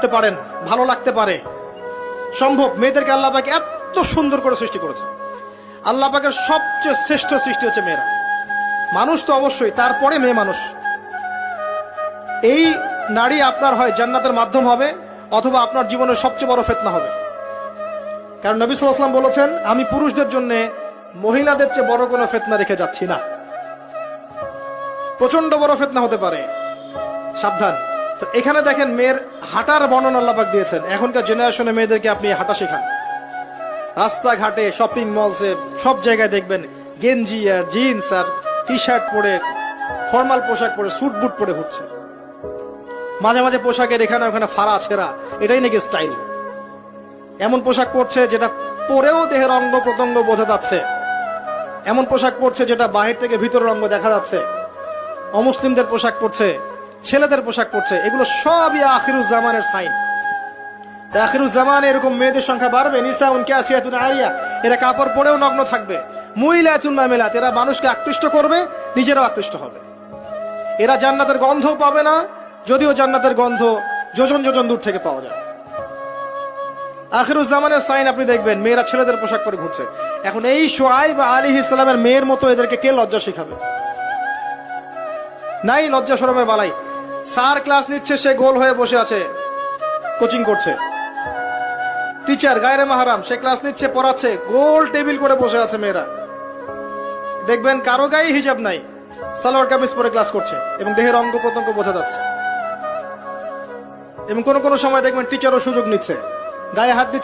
করতে পারেন, ভালো লাগতে পারে, সম্ভব। মেয়েদেরকে আল্লাহ পাক এত সুন্দর করে সৃষ্টি করেছে। আল্লাহ পাকের সবচেয়ে শ্রেষ্ঠ সৃষ্টি হচ্ছে মেয়েরা। মানুষ তো অবশ্যই, তারপরে মেয়ে মানুষ। এই নারী আপনার হয় জান্নাতের মাধ্যম হবে, অথবা আপনার জীবনের সবচেয়ে বড় ফিতনা হবে। কারণ নবী সাল্লাল্লাহু আলাইহি ওয়াসাল্লাম বলেছেন, আমি পুরুষদের জন্য মহিলাদের চেয়ে বড় কোনো ফিতনা রেখে যাচ্ছি না। প্রচন্ড বড় ফিতনা হতে পারে, সাবধান। তো এখানে দেখেন মেয়ের হাঁটার বর্ণনা আল্লাহ পাক দিয়েছেন। এখনকার জেনারেশনে মেয়েদেরকে আপনি হাঁটা শেখান। রাস্তাঘাটে, শপিং মলসে, সব জায়গায় দেখবেন গেঞ্জি আর জিন্স আর টি শার্ট পরে, ফর্মাল পোশাক পরে, স্যুট বুট পরে ঘুরছে। মাঝে মাঝে পোশাকের এখানে ওখানে ফাড়া ছেঁড়া, এটাই নাকি স্টাইল। এমন পোশাক পরছে যেটা পরেও দেহের অঙ্গ প্রত্যঙ্গ বোঝা যাচ্ছে, এমন পোশাক পরছে যেটা বাহির থেকে ভিতরের অঙ্গ দেখা যাচ্ছে। অমুসলিমদের পোশাক পরছে, ছেলেদের পোশাক পরছে। এগুলো সবই আখিরুজ্জামানের সাইন। আখিরুজ্জামানে এরকম মেয়েদের সংখ্যা বাড়বে। নিসাউন কাসিয়াতুন আরিয়া, এরা কাপড় পরেও নগ্ন থাকবে। মুইলাতুন মামিলাত, এরা মানুষকে আকৃষ্ট করবে, নিজেরাও আকৃষ্ট হবে। এরা জান্নাতের গন্ধ পাবে না, যদিও জান্নাতের গন্ধ যোজন যোজন দূর থেকে পাওয়া যায়। আখিরুজ্জামানের সাইন আপনি দেখবেন, মেয়েরা ছেলেদের পোশাক পরে ঘুরছে। এখন এই শুআইব আলাইহিস সালামের মেয়ের মতো এদেরকে কে লজ্জা শেখাবে? নাই লজ্জা শরমের বালাই। স্যার ক্লাস নিচ্ছে, সে গোল হয়ে বসে আছে, কোচিং করছে। টিচার গায়রে মাহরাম, সে ক্লাস নিচ্ছে, পড়াচ্ছে, গোল টেবিল করে বসে আছে মেয়েরা। দেখবেন কারো গায়ে হিজাব নাই, সালোয়ার কামিজ পরে ক্লাস করছে এবং দেহের অঙ্গ প্রত্যঙ্গ বোঝা যাচ্ছে। এবং কোন কোন সময় দেখবেন টিচারও সুযোগ নিচ্ছে, গায়ে হাত দিচ্ছে।